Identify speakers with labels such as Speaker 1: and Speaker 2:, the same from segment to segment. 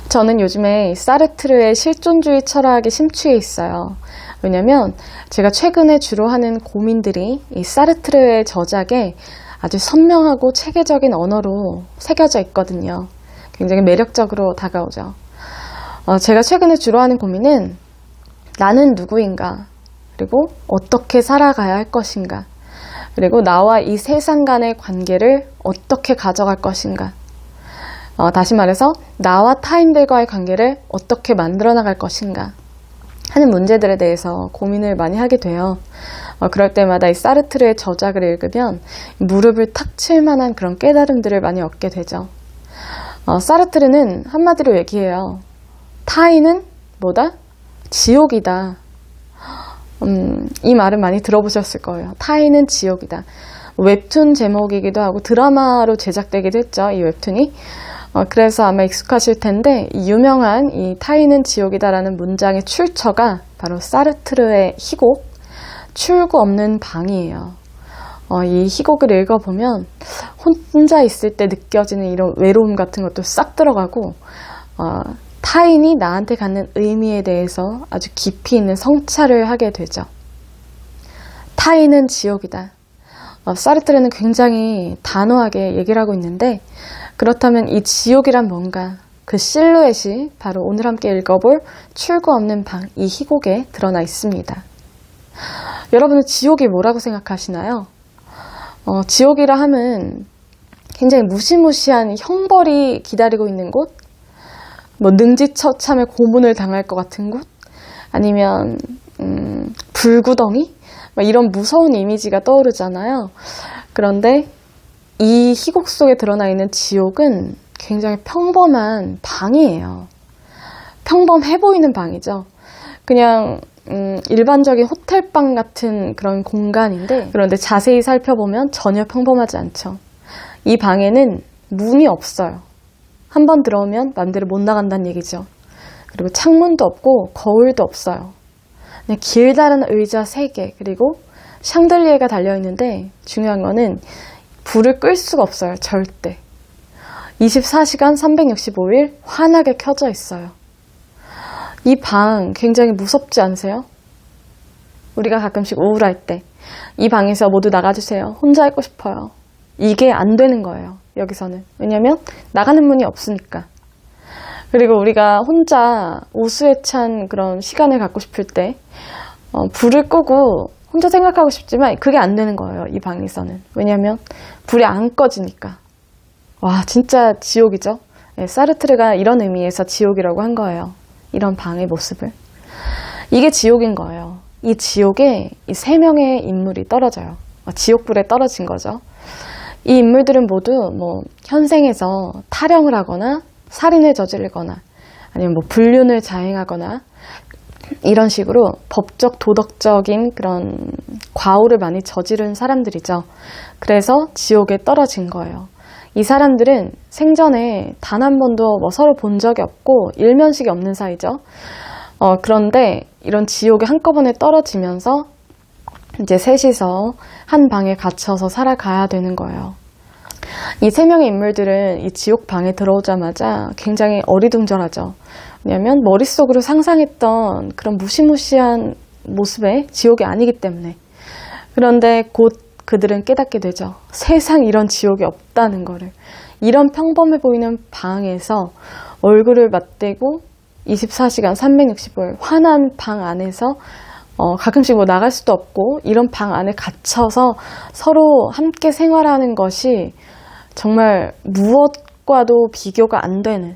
Speaker 1: 저는 요즘에 사르트르의 실존주의 철학에 심취해 있어요. 왜냐면 제가 최근에 주로 하는 고민들이 이 사르트르의 저작에 아주 선명하고 체계적인 언어로 새겨져 있거든요. 굉장히 매력적으로 다가오죠. 제가 최근에 주로 하는 고민은 나는 누구인가, 그리고 어떻게 살아가야 할 것인가, 그리고 나와 이 세상 간의 관계를 어떻게 가져갈 것인가, 다시 말해서 나와 타인들과의 관계를 어떻게 만들어 나갈 것인가 하는 문제들에 대해서 고민을 많이 하게 돼요. 그럴 때마다 이 사르트르의 저작을 읽으면 무릎을 탁 칠 만한 그런 깨달음들을 많이 얻게 되죠. 사르트르는 한마디로 얘기해요. 타인은 뭐다? 지옥이다. 이 말은 많이 들어보셨을 거예요. 타인은 지옥이다. 웹툰 제목이기도 하고 드라마로 제작되기도 했죠. 이 웹툰이. 그래서 아마 익숙하실 텐데 이 유명한 이 타인은 지옥이다라는 문장의 출처가 바로 사르트르의 희곡 출구 없는 방이에요. 이 희곡을 읽어보면 혼자 있을 때 느껴지는 이런 외로움 같은 것도 싹 들어가고 타인이 나한테 갖는 의미에 대해서 아주 깊이 있는 성찰을 하게 되죠. 타인은 지옥이다. 사르트르는 굉장히 단호하게 얘기를 하고 있는데 그렇다면 이 지옥이란 뭔가 그 실루엣이 바로 오늘 함께 읽어볼 출구 없는 방, 이 희곡에 드러나 있습니다. 여러분은 지옥이 뭐라고 생각하시나요? 지옥이라 함은 굉장히 무시무시한 형벌이 기다리고 있는 곳, 뭐 능지처참의 고문을 당할 것 같은 곳, 아니면 불구덩이? 이런 무서운 이미지가 떠오르잖아요. 그런데 이 희곡 속에 드러나 있는 지옥은 굉장히 평범한 방이에요. 평범해 보이는 방이죠. 그냥 일반적인 호텔방 같은 그런 공간인데 그런데 자세히 살펴보면 전혀 평범하지 않죠. 이 방에는 문이 없어요. 한번 들어오면 맘대로 못 나간다는 얘기죠. 그리고 창문도 없고 거울도 없어요. 그냥 길다란 의자 3개 그리고 샹들리에가 달려있는데 중요한 거는 불을 끌 수가 없어요. 절대. 24시간 365일 환하게 켜져 있어요. 이 방 굉장히 무섭지 않으세요? 우리가 가끔씩 우울할 때 이 방에서 모두 나가주세요. 혼자 있고 싶어요. 이게 안 되는 거예요. 여기서는. 왜냐면 나가는 문이 없으니까. 그리고 우리가 혼자 우수에 찬 그런 시간을 갖고 싶을 때 불을 끄고 혼자 생각하고 싶지만 그게 안 되는 거예요. 이 방에서는. 왜냐면 불이 안 꺼지니까. 와, 진짜 지옥이죠. 사르트르가 이런 의미에서 지옥이라고 한 거예요. 이런 방의 모습을. 이게 지옥인 거예요. 이 지옥에 이 3명의 인물이 떨어져요. 지옥불에 떨어진 거죠. 이 인물들은 모두 뭐 현생에서 탈영을 하거나 살인을 저지르거나 아니면 뭐 불륜을 자행하거나 이런 식으로 법적 도덕적인 그런 과오를 많이 저지른 사람들이죠. 그래서 지옥에 떨어진 거예요. 이 사람들은 생전에 단 한 번도 뭐 서로 본 적이 없고 일면식이 없는 사이죠. 그런데 이런 지옥에 한꺼번에 떨어지면서 이제 셋이서 한 방에 갇혀서 살아가야 되는 거예요. 이 3명의 인물들은 이 지옥 방에 들어오자마자 굉장히 어리둥절하죠. 왜냐하면 머릿속으로 상상했던 그런 무시무시한 모습의 지옥이 아니기 때문에. 그런데 곧 그들은 깨닫게 되죠. 세상 이런 지옥이 없다는 거를. 이런 평범해 보이는 방에서 얼굴을 맞대고 24시간 365일 환한 방 안에서 가끔씩 뭐 나갈 수도 없고 이런 방 안에 갇혀서 서로 함께 생활하는 것이 정말 무엇과도 비교가 안 되는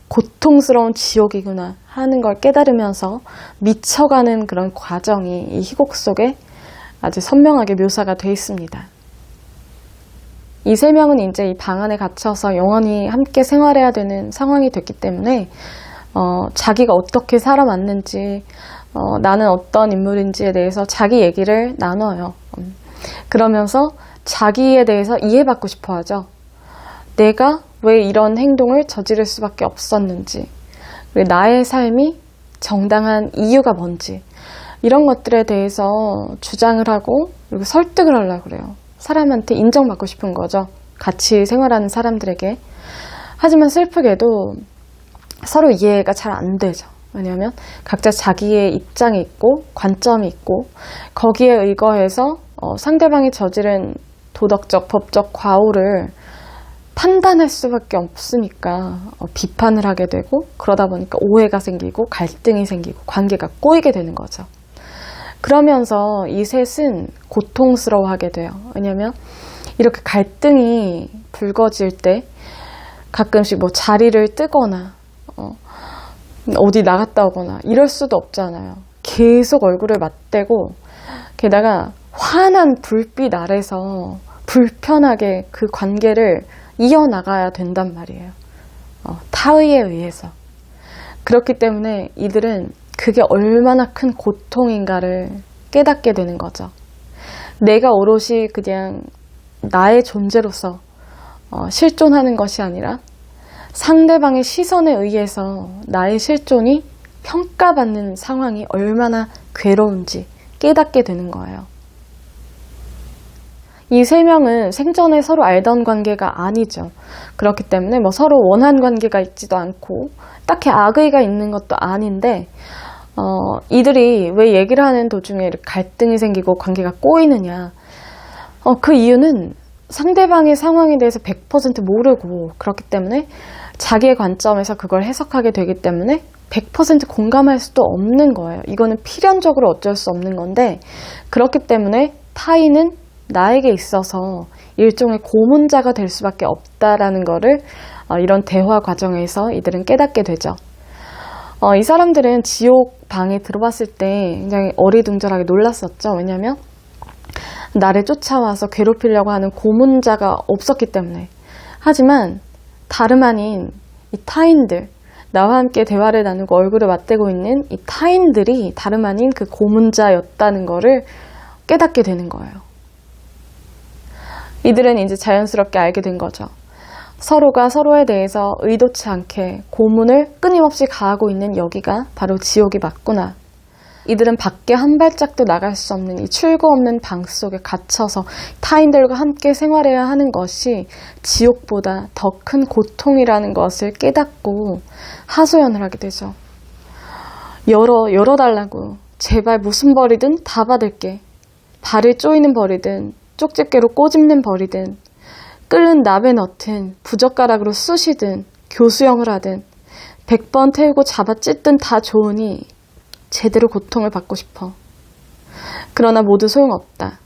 Speaker 1: 고통스러운 지옥이구나 하는 걸 깨달으면서 미쳐가는 그런 과정이 이 희곡 속에 아주 선명하게 묘사가 되어 있습니다. 이 3명은 이제 이 방 안에 갇혀서 영원히 함께 생활해야 되는 상황이 됐기 때문에 자기가 어떻게 살아왔는지 나는 어떤 인물인지에 대해서 자기 얘기를 나눠요. 그러면서 자기에 대해서 이해받고 싶어 하죠. 내가 왜 이런 행동을 저지를 수밖에 없었는지, 왜 나의 삶이 정당한 이유가 뭔지 이런 것들에 대해서 주장을 하고 그리고 설득을 하려고 그래요. 사람한테 인정받고 싶은 거죠. 같이 생활하는 사람들에게. 하지만 슬프게도 서로 이해가 잘 안 되죠. 왜냐하면 각자 자기의 입장이 있고 관점이 있고 거기에 의거해서 상대방이 저지른 도덕적, 법적 과오를 판단할 수밖에 없으니까 비판을 하게 되고 그러다 보니까 오해가 생기고 갈등이 생기고 관계가 꼬이게 되는 거죠. 그러면서 이 셋은 고통스러워하게 돼요. 왜냐하면 이렇게 갈등이 불거질 때 가끔씩 뭐 자리를 뜨거나 어디 나갔다 오거나 이럴 수도 없잖아요. 계속 얼굴을 맞대고 게다가 환한 불빛 아래서 불편하게 그 관계를 이어나가야 된단 말이에요. 타의에 의해서. 그렇기 때문에 이들은 그게 얼마나 큰 고통인가를 깨닫게 되는 거죠. 내가 오롯이 그냥 나의 존재로서 실존하는 것이 아니라 상대방의 시선에 의해서 나의 실존이 평가받는 상황이 얼마나 괴로운지 깨닫게 되는 거예요. 이 세 명은 생전에 서로 알던 관계가 아니죠. 그렇기 때문에 뭐 서로 원한 관계가 있지도 않고 딱히 악의가 있는 것도 아닌데 이들이 왜 얘기를 하는 도중에 이렇게 갈등이 생기고 관계가 꼬이느냐. 그 이유는 상대방의 상황에 대해서 100% 모르고 그렇기 때문에 자기의 관점에서 그걸 해석하게 되기 때문에 100% 공감할 수도 없는 거예요. 이거는 필연적으로 어쩔 수 없는 건데 그렇기 때문에 타인은 나에게 있어서 일종의 고문자가 될 수밖에 없다라는 거를 이런 대화 과정에서 이들은 깨닫게 되죠. 이 사람들은 지옥 방에 들어봤을 때 굉장히 어리둥절하게 놀랐었죠. 왜냐하면 나를 쫓아와서 괴롭히려고 하는 고문자가 없었기 때문에. 하지만 다름 아닌 이 타인들, 나와 함께 대화를 나누고 얼굴을 맞대고 있는 이 타인들이 다름 아닌 그 고문자였다는 거를 깨닫게 되는 거예요. 이들은 이제 자연스럽게 알게 된 거죠. 서로가 서로에 대해서 의도치 않게 고문을 끊임없이 가하고 있는 여기가 바로 지옥이 맞구나. 이들은 밖에 한 발짝도 나갈 수 없는 이 출구 없는 방 속에 갇혀서 타인들과 함께 생활해야 하는 것이 지옥보다 더 큰 고통이라는 것을 깨닫고 하소연을 하게 되죠. 열어달라고. 제발 무슨 벌이든 다 받을게. 발을 쪼이는 벌이든 쪽집게로 꼬집는 벌이든 끓는 납에 넣든 부젓가락으로 쑤시든 교수형을 하든 100번 태우고 잡아 찢든 다 좋으니 제대로 고통을 받고 싶어. 그러나 모두 소용없다.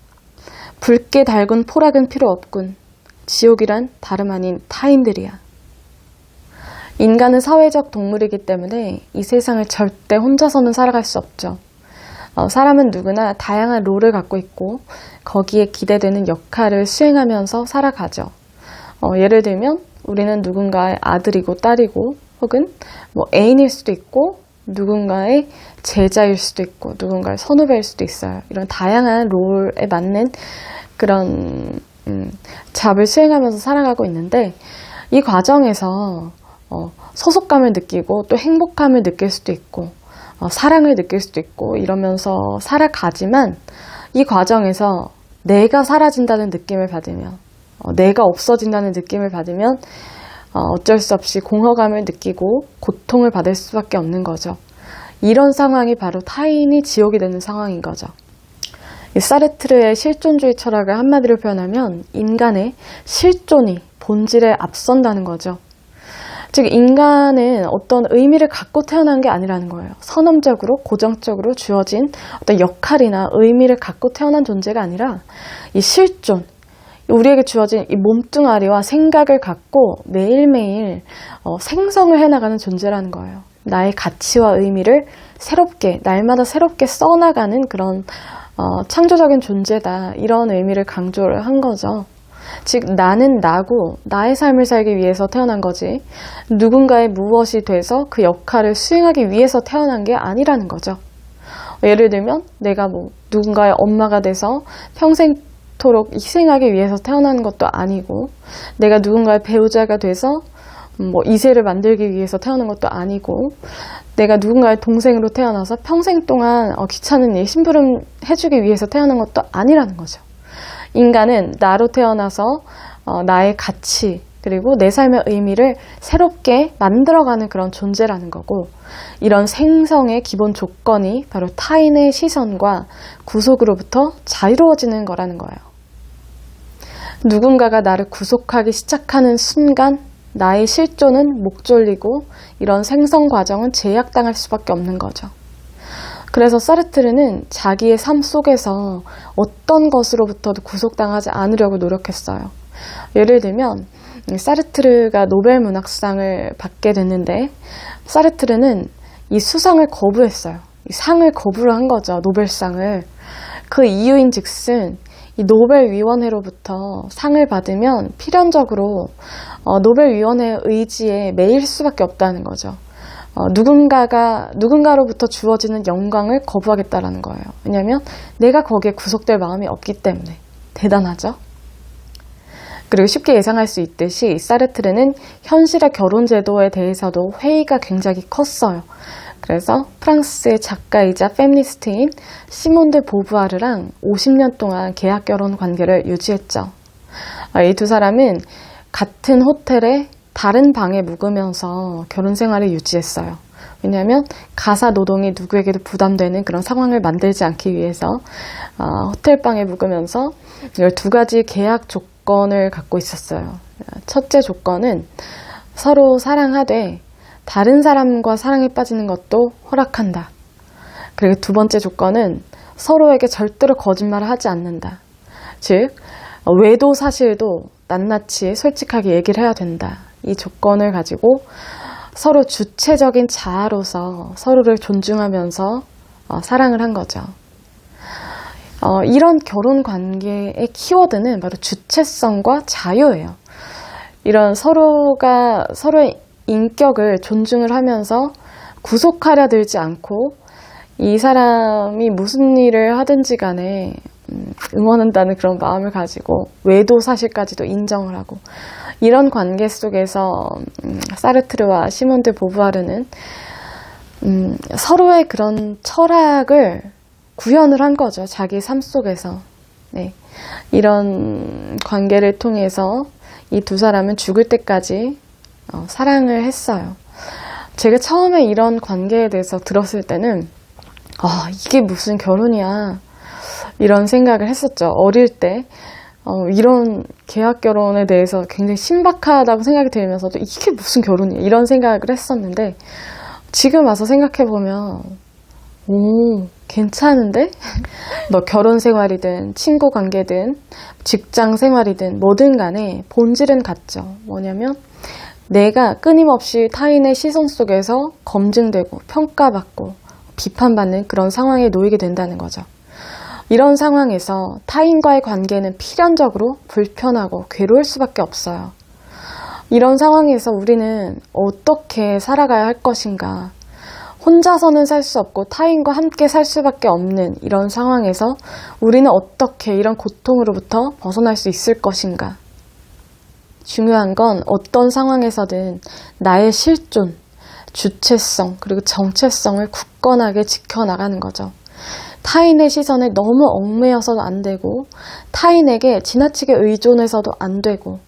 Speaker 1: 붉게 달군 포락은 필요 없군. 지옥이란 다름 아닌 타인들이야. 인간은 사회적 동물이기 때문에 이 세상을 절대 혼자서는 살아갈 수 없죠. 사람은 누구나 다양한 롤을 갖고 있고 거기에 기대되는 역할을 수행하면서 살아가죠. 예를 들면 우리는 누군가의 아들이고 딸이고 혹은 뭐 애인일 수도 있고 누군가의 제자일 수도 있고 누군가의 선후배일 수도 있어요. 이런 다양한 롤에 맞는 그런 잡을 수행하면서 살아가고 있는데 이 과정에서 소속감을 느끼고 또 행복감을 느낄 수도 있고 사랑을 느낄 수도 있고 이러면서 살아가지만 이 과정에서 내가 사라진다는 느낌을 받으면 내가 없어진다는 느낌을 받으면 어쩔 수 없이 공허감을 느끼고 고통을 받을 수밖에 없는 거죠. 이런 상황이 바로 타인이 지옥이 되는 상황인 거죠. 이 사르트르의 실존주의 철학을 한마디로 표현하면 인간의 실존이 본질에 앞선다는 거죠. 즉 인간은 어떤 의미를 갖고 태어난 게 아니라는 거예요. 선언적으로 고정적으로 주어진 어떤 역할이나 의미를 갖고 태어난 존재가 아니라 이 실존, 우리에게 주어진 이 몸뚱아리와 생각을 갖고 매일매일 생성을 해나가는 존재라는 거예요. 나의 가치와 의미를 새롭게, 날마다 새롭게 써나가는 그런 창조적인 존재다. 이런 의미를 강조를 한 거죠. 즉 나는 나고 나의 삶을 살기 위해서 태어난 거지 누군가의 무엇이 돼서 그 역할을 수행하기 위해서 태어난 게 아니라는 거죠. 예를 들면 내가 뭐 누군가의 엄마가 돼서 평생토록 희생하기 위해서 태어난 것도 아니고 내가 누군가의 배우자가 돼서 뭐 2세를 만들기 위해서 태어난 것도 아니고 내가 누군가의 동생으로 태어나서 평생 동안 귀찮은 일 심부름 해주기 위해서 태어난 것도 아니라는 거죠. 인간은 나로 태어나서 나의 가치, 그리고 내 삶의 의미를 새롭게 만들어가는 그런 존재라는 거고, 이런 생성의 기본 조건이 바로 타인의 시선과 구속으로부터 자유로워지는 거라는 거예요. 누군가가 나를 구속하기 시작하는 순간 나의 실존은 목졸리고 이런 생성 과정은 제약당할 수밖에 없는 거죠. 그래서 사르트르는 자기의 삶 속에서 어떤 것으로부터도 구속당하지 않으려고 노력했어요. 예를 들면 사르트르가 노벨 문학상을 받게 됐는데, 사르트르는 이 수상을 거부했어요. 이 상을 거부를 한 거죠, 노벨상을. 그 이유인 즉슨 이 노벨위원회로부터 상을 받으면 필연적으로 노벨위원회의 의지에 매일 수밖에 없다는 거죠. 누군가로부터 주어지는 영광을 거부하겠다라는 거예요. 왜냐하면 내가 거기에 구속될 마음이 없기 때문에. 대단하죠? 그리고 쉽게 예상할 수 있듯이 사르트르는 현실의 결혼 제도에 대해서도 회의가 굉장히 컸어요. 그래서 프랑스의 작가이자 페미니스트인 시몬 드 보부아르랑 50년 동안 계약 결혼 관계를 유지했죠. 이 두 사람은 같은 호텔에 다른 방에 묵으면서 결혼 생활을 유지했어요. 왜냐하면 가사 노동이 누구에게도 부담되는 그런 상황을 만들지 않기 위해서 호텔방에 묵으면서 두 가지 계약 조건을 갖고 있었어요. 첫째 조건은 서로 사랑하되 다른 사람과 사랑에 빠지는 것도 허락한다. 그리고 두 번째 조건은 서로에게 절대로 거짓말을 하지 않는다. 즉, 외도 사실도 낱낱이 솔직하게 얘기를 해야 된다. 이 조건을 가지고 서로 주체적인 자아로서 서로를 존중하면서 사랑을 한 거죠. 이런 결혼 관계의 키워드는 바로 주체성과 자유예요. 이런 서로의 인격을 존중을 하면서 구속하려 들지 않고 이 사람이 무슨 일을 하든지 간에 응원한다는 그런 마음을 가지고 외도 사실까지도 인정을 하고, 이런 관계 속에서 사르트르와 시몬 드 보부아르는 서로의 그런 철학을 구현을 한 거죠. 자기 삶 속에서. 네. 이런 관계를 통해서 이 두 사람은 죽을 때까지 사랑을 했어요. 제가 처음에 이런 관계에 대해서 들었을 때는 이게 무슨 결혼이야, 이런 생각을 했었죠. 어릴 때 이런 계약 결혼에 대해서 굉장히 신박하다고 생각이 들면서도 이게 무슨 결혼이야, 이런 생각을 했었는데, 지금 와서 생각해보면 괜찮은데? 뭐 결혼 생활이든 친구 관계든 직장 생활이든 뭐든 간에 본질은 같죠. 뭐냐면 내가 끊임없이 타인의 시선 속에서 검증되고 평가받고 비판받는 그런 상황에 놓이게 된다는 거죠. 이런 상황에서 타인과의 관계는 필연적으로 불편하고 괴로울 수밖에 없어요. 이런 상황에서 우리는 어떻게 살아가야 할 것인가? 혼자서는 살 수 없고 타인과 함께 살 수밖에 없는 이런 상황에서 우리는 어떻게 이런 고통으로부터 벗어날 수 있을 것인가? 중요한 건 어떤 상황에서든 나의 실존, 주체성, 그리고 정체성을 굳건하게 지켜나가는 거죠. 타인의 시선에 너무 얽매여서도 안 되고, 타인에게 지나치게 의존해서도 안 되고,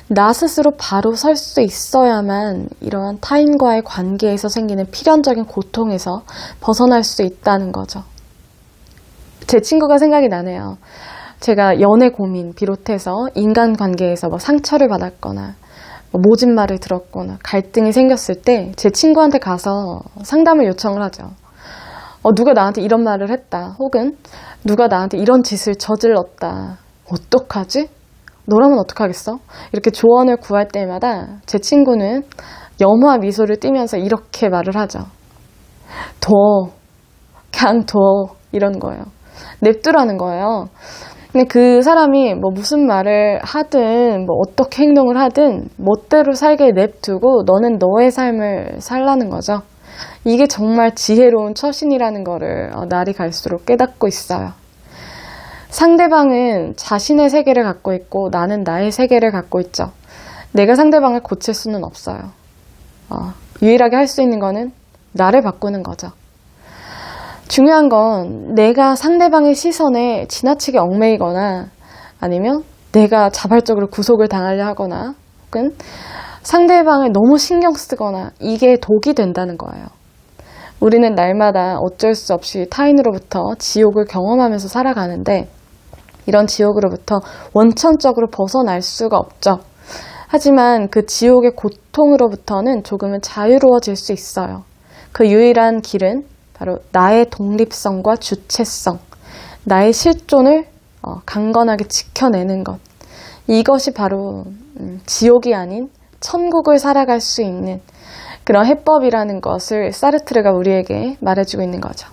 Speaker 1: 나 스스로 바로 설 수 있어야만 이러한 타인과의 관계에서 생기는 필연적인 고통에서 벗어날 수 있다는 거죠. 제 친구가 생각이 나네요. 제가 연애 고민 비롯해서 인간관계에서 상처를 받았거나 모진 말을 들었거나 갈등이 생겼을 때 제 친구한테 가서 상담을 요청을 하죠. 누가 나한테 이런 말을 했다, 혹은 누가 나한테 이런 짓을 저질렀다, 어떡하지? 너라면 어떡하겠어? 이렇게 조언을 구할 때마다 제 친구는 염화 미소를 띠면서 이렇게 말을 하죠. 그냥 둬, 이런 거예요. 냅두라는 거예요. 근데 그 사람이 무슨 말을 하든 어떻게 행동을 하든 멋대로 살게 냅두고 너는 너의 삶을 살라는 거죠. 이게 정말 지혜로운 처신이라는 거를 날이 갈수록 깨닫고 있어요. 상대방은 자신의 세계를 갖고 있고 나는 나의 세계를 갖고 있죠. 내가 상대방을 고칠 수는 없어요. 유일하게 할 수 있는 거는 나를 바꾸는 거죠. 중요한 건 내가 상대방의 시선에 지나치게 얽매이거나 아니면 내가 자발적으로 구속을 당하려 하거나 혹은 상대방을 너무 신경 쓰거나 이게 독이 된다는 거예요. 우리는 날마다 어쩔 수 없이 타인으로부터 지옥을 경험하면서 살아가는데 이런 지옥으로부터 원천적으로 벗어날 수가 없죠. 하지만 그 지옥의 고통으로부터는 조금은 자유로워질 수 있어요. 그 유일한 길은 바로 나의 독립성과 주체성, 나의 실존을 강건하게 지켜내는 것. 이것이 바로 지옥이 아닌 천국을 살아갈 수 있는 그런 해법이라는 것을 사르트르가 우리에게 말해주고 있는 거죠.